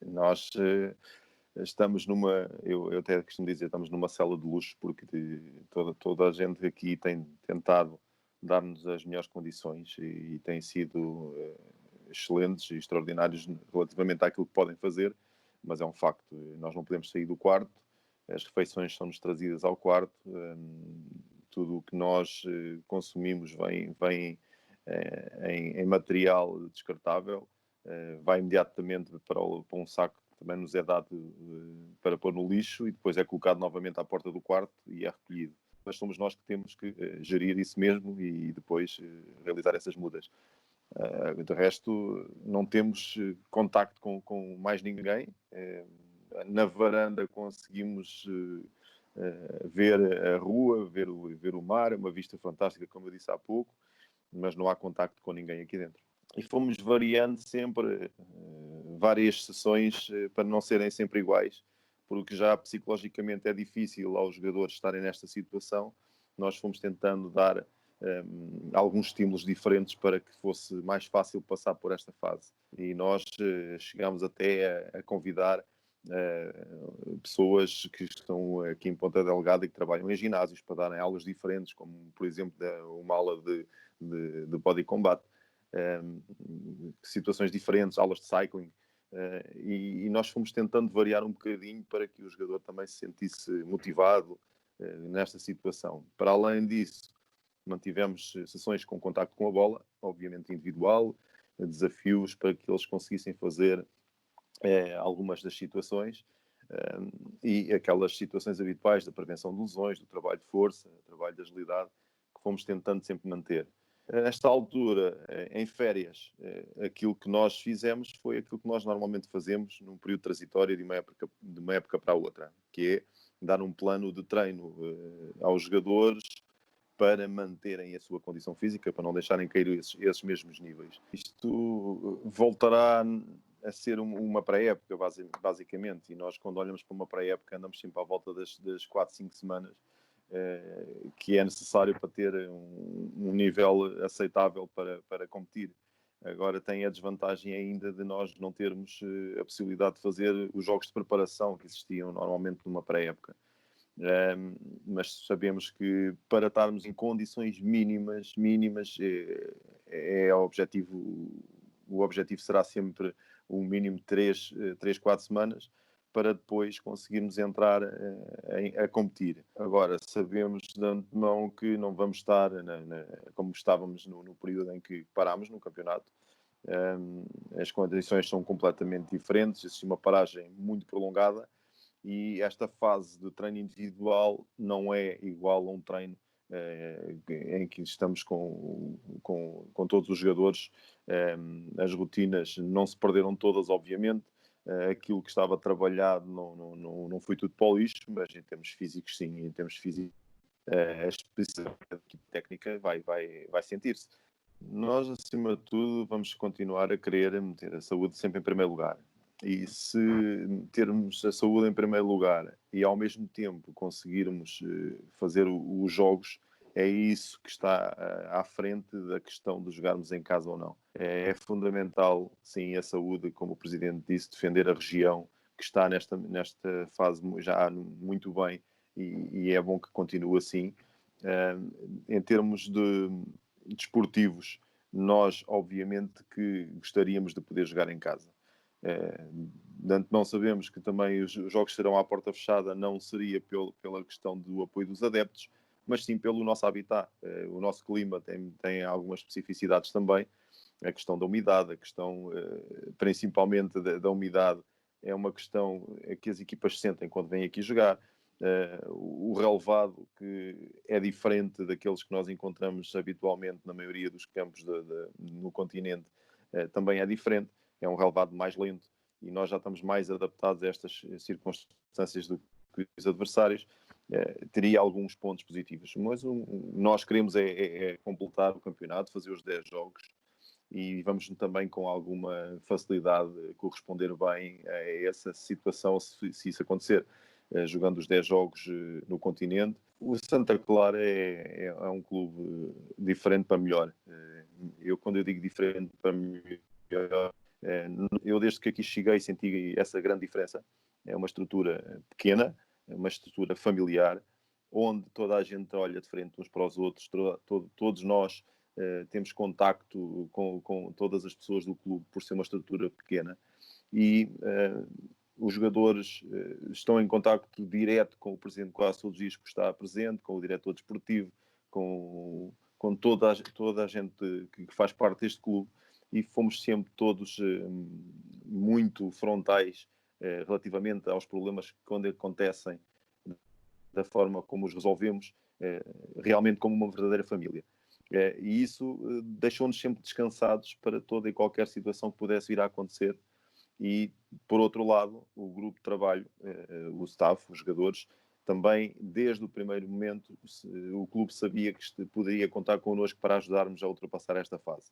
Nós estamos eu até costumo dizer, estamos numa cela de luxo, porque toda a gente aqui tem tentado dar-nos as melhores condições e têm sido excelentes e extraordinários relativamente àquilo que podem fazer, mas é um facto, nós não podemos sair do quarto, as refeições são-nos trazidas ao quarto, tudo o que nós consumimos vem em material descartável, vai imediatamente para um saco que também nos é dado para pôr no lixo e depois é colocado novamente à porta do quarto e é recolhido. Mas somos nós que temos que gerir isso mesmo e depois realizar essas mudas. De resto, não temos contacto com mais ninguém. Na varanda conseguimos ver a rua, ver o mar, uma vista fantástica, como eu disse há pouco, mas não há contacto com ninguém aqui dentro. E fomos variando sempre várias sessões para não serem sempre iguais, porque já psicologicamente é difícil aos jogadores estarem nesta situação. Nós fomos tentando dar alguns estímulos diferentes para que fosse mais fácil passar por esta fase. E nós chegámos até a convidar pessoas que estão aqui em Ponta Delgada e que trabalham em ginásios para darem aulas diferentes, como por exemplo uma aula de body combat, situações diferentes, aulas de cycling, e nós fomos tentando variar um bocadinho para que o jogador também se sentisse motivado nesta situação. Para além disso, mantivemos sessões com contacto com a bola, obviamente individual, desafios para que eles conseguissem fazer algumas das situações e aquelas situações habituais da prevenção de lesões, do trabalho de força, do trabalho de agilidade, que fomos tentando sempre manter. Nesta altura, em férias, aquilo que nós fizemos foi aquilo que nós normalmente fazemos num período transitório de uma época para a outra, que é dar um plano de treino aos jogadores para manterem a sua condição física, para não deixarem cair esses mesmos níveis. Isto voltará a ser uma pré-época, basicamente, e nós, quando olhamos para uma pré-época, andamos sempre à volta das 4, 5 semanas, que é necessário para ter um nível aceitável para competir. Agora tem a desvantagem ainda de nós não termos a possibilidade de fazer os jogos de preparação que existiam normalmente numa pré-época. Mas sabemos que para estarmos em condições mínimas é o objetivo será sempre um mínimo de 3, 4 semanas para depois conseguirmos entrar a competir. Agora, sabemos de antemão que não vamos estar como estávamos no período em que parámos no campeonato. As condições são completamente diferentes, existe uma paragem muito prolongada e esta fase de treino individual não é igual a um treino em que estamos com todos os jogadores. As rotinas não se perderam todas, obviamente. Aquilo que estava trabalhado não foi tudo para o lixo, mas em termos físicos, sim. Em termos físicos, a especificidade da equipe técnica vai sentir-se. Nós, acima de tudo, vamos continuar a querer meter a saúde sempre em primeiro lugar. E se termos a saúde em primeiro lugar e ao mesmo tempo conseguirmos fazer os jogos, é isso que está à frente da questão de jogarmos em casa ou não. É fundamental, sim, a saúde, como o Presidente disse, defender a região que está nesta fase já muito bem e é bom que continue assim. Em termos desportivos, nós obviamente que gostaríamos de poder jogar em casa. Não sabemos que também os jogos serão à porta fechada, não seria pela questão do apoio dos adeptos, mas sim pelo nosso habitat. O nosso clima tem algumas especificidades também. A questão da umidade, a questão principalmente da umidade, é uma questão que as equipas sentem quando vêm aqui jogar. O relevado, que é diferente daqueles que nós encontramos habitualmente na maioria dos campos no continente, também é diferente. É um relevado mais lento e nós já estamos mais adaptados a estas circunstâncias do que os adversários. Teria alguns pontos positivos, mas nós queremos é completar o campeonato, fazer os 10 jogos e vamos também com alguma facilidade corresponder bem a essa situação se isso acontecer. Jogando os 10 jogos no continente. O Santa Clara é um clube diferente para melhor. Quando eu digo diferente para melhor, Eu, desde que aqui cheguei, senti essa grande diferença. É uma estrutura pequena, é uma estrutura familiar, onde toda a gente olha de frente uns para os outros, todos nós temos contacto com todas as pessoas do clube por ser uma estrutura pequena, e os jogadores estão em contacto direto com o presidente quase todos os dias que está presente, com o diretor desportivo, com toda a gente que faz parte deste clube, e fomos sempre todos muito frontais relativamente aos problemas que, quando acontecem, da forma como os resolvemos, realmente como uma verdadeira família. E isso deixou-nos sempre descansados para toda e qualquer situação que pudesse vir a acontecer. E, por outro lado, o grupo de trabalho, o staff, os jogadores, também, desde o primeiro momento, o clube sabia que poderia contar connosco para ajudarmos a ultrapassar esta fase.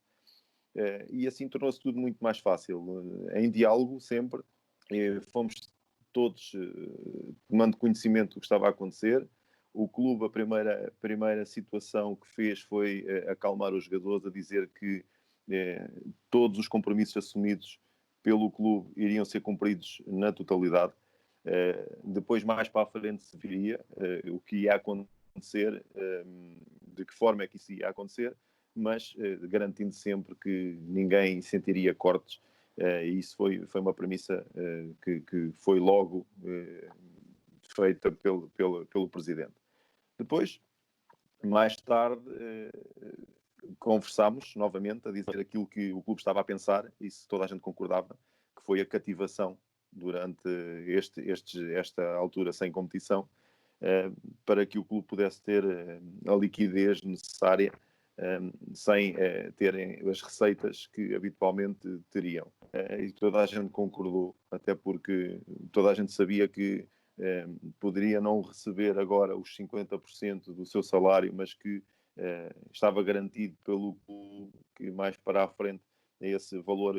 E assim tornou-se tudo muito mais fácil. Em diálogo, sempre, fomos todos tomando conhecimento do que estava a acontecer. O clube, a primeira situação que fez foi acalmar os jogadores, a dizer que todos os compromissos assumidos pelo clube iriam ser cumpridos na totalidade. Depois, mais para a frente, se viria o que ia acontecer, de que forma é que isso ia acontecer, mas garantindo sempre que ninguém sentiria cortes. E isso foi uma premissa que foi logo feita pelo presidente. Depois, mais tarde, conversámos novamente a dizer aquilo que o clube estava a pensar, e se toda a gente concordava, que foi a cativação durante esta altura sem competição, para que o clube pudesse ter a liquidez necessária sem terem as receitas que habitualmente teriam. E toda a gente concordou, até porque toda a gente sabia que poderia não receber agora os 50% do seu salário, mas que estava garantido pelo clube que mais para a frente esse valor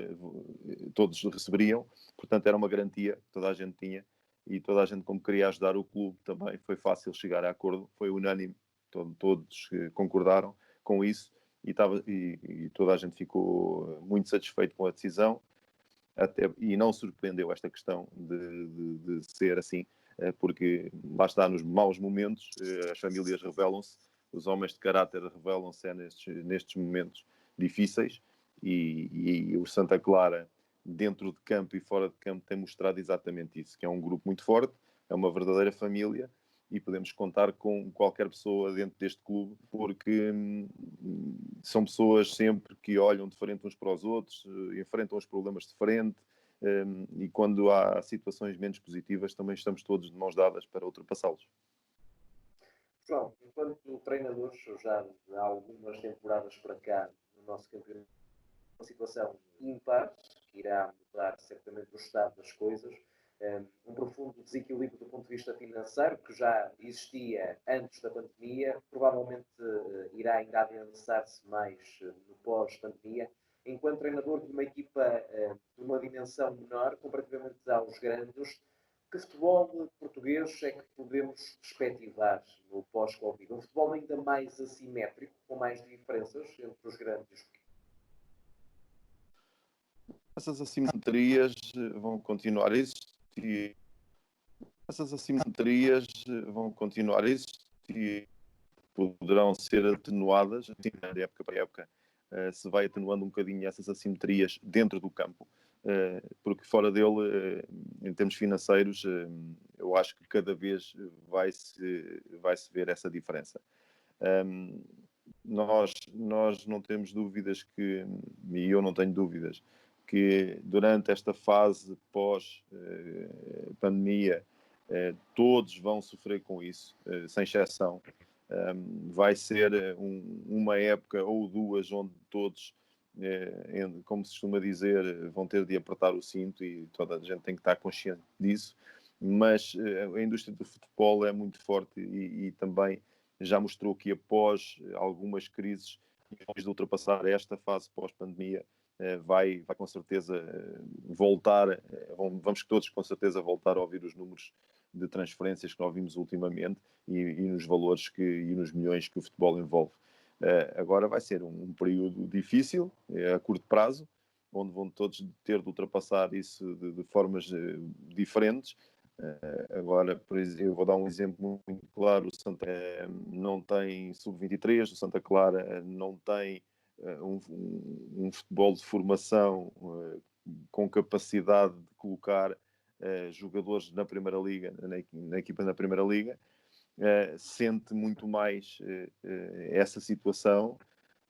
todos receberiam. Portanto, era uma garantia que toda a gente tinha, e toda a gente, como queria ajudar o clube, também foi fácil chegar a acordo, foi unânime, todos concordaram com isso, e toda a gente ficou muito satisfeito com a decisão, e não surpreendeu esta questão de ser assim, porque lá está, nos maus momentos as famílias revelam-se, os homens de caráter revelam-se nestes momentos difíceis, e o Santa Clara, dentro de campo e fora de campo, tem mostrado exatamente isso, que é um grupo muito forte, é uma verdadeira família, e podemos contar com qualquer pessoa dentro deste clube, porque são pessoas sempre que olham de frente uns para os outros, enfrentam os problemas de frente, e quando há situações menos positivas, também estamos todos de mãos dadas para ultrapassá-los. João, enquanto treinador, já há algumas temporadas para cá no nosso campeonato, uma situação ímpar, que irá mudar certamente o estado das coisas, um profundo desequilíbrio do ponto de vista financeiro, que já existia antes da pandemia, provavelmente irá ainda adensar-se mais no pós-pandemia. Enquanto treinador de uma equipa de uma dimensão menor, comparativamente aos grandes, que futebol português é que podemos perspectivar no pós-Covid? Um futebol ainda mais assimétrico, com mais diferenças entre os grandes e os pequenos? Essas assimetrias vão continuar a existir. Essas assimetrias vão continuar a existir. Poderão ser atenuadas, assim, de época para época, se vai atenuando um bocadinho essas assimetrias dentro do campo, porque fora dele, em termos financeiros, eu acho que cada vez vai-se ver essa diferença. Nós não temos dúvidas e eu não tenho dúvidas, que durante esta fase pós-pandemia, todos vão sofrer com isso, sem exceção. Vai ser uma época ou duas onde todos, como se costuma dizer, vão ter de apertar o cinto, e toda a gente tem que estar consciente disso, mas a indústria do futebol é muito forte, e também já mostrou que após algumas crises, depois de ultrapassar esta fase pós-pandemia, vai com certeza voltar, vamos todos com certeza voltar a ouvir os números de transferências que nós vimos ultimamente, e nos valores e nos milhões que o futebol envolve. Agora vai ser um período difícil, a curto prazo, onde vão todos ter de ultrapassar isso de formas diferentes. Agora, por exemplo, eu vou dar um exemplo muito claro: o Santa não tem sub-23, o Santa Clara não tem um futebol de formação com capacidade de colocar jogadores na Primeira Liga, na equipa da Primeira Liga. Sente muito mais essa situação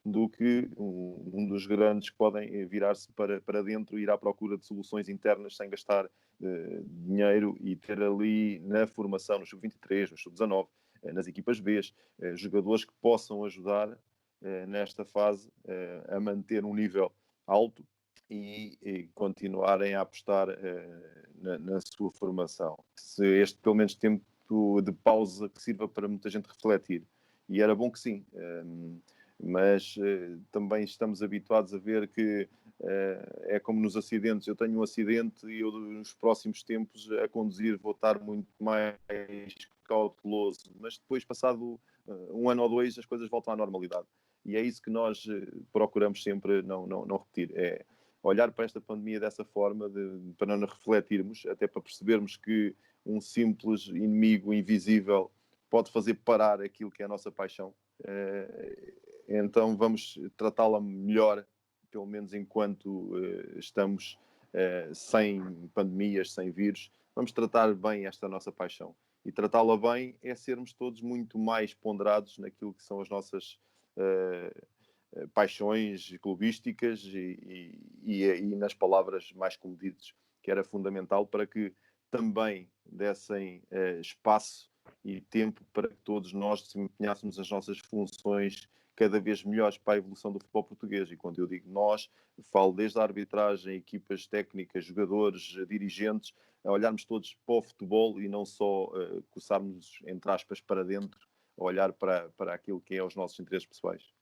do que um dos grandes que podem virar-se para dentro e ir à procura de soluções internas sem gastar dinheiro e ter ali na formação, no sub-23, no sub-19, nas equipas B, jogadores que possam ajudar nesta fase a manter um nível alto e continuarem a apostar na sua formação. Se este, pelo menos, tempo de pausa que sirva para muita gente refletir. E era bom que sim. Mas também estamos habituados a ver que é como nos acidentes. Eu tenho um acidente e eu nos próximos tempos a conduzir vou estar muito mais cauteloso, mas depois, passado um ano ou dois, as coisas voltam à normalidade. E é isso que nós procuramos sempre não repetir. É olhar para esta pandemia dessa forma, para não refletirmos, até para percebermos que um simples inimigo invisível pode fazer parar aquilo que é a nossa paixão. Então vamos tratá-la melhor, pelo menos enquanto estamos sem pandemias, sem vírus. Vamos tratar bem esta nossa paixão. E tratá-la bem é sermos todos muito mais ponderados naquilo que são as nossas paixões clubísticas e nas palavras mais comedidas, que era fundamental para que também dessem espaço e tempo para que todos nós desempenhássemos as nossas funções cada vez melhores para a evolução do futebol português. E quando eu digo nós, falo desde a arbitragem, equipas técnicas, jogadores, dirigentes, a olharmos todos para o futebol e não só coçarmos, entre aspas, para dentro, a olhar para aquilo que é os nossos interesses pessoais.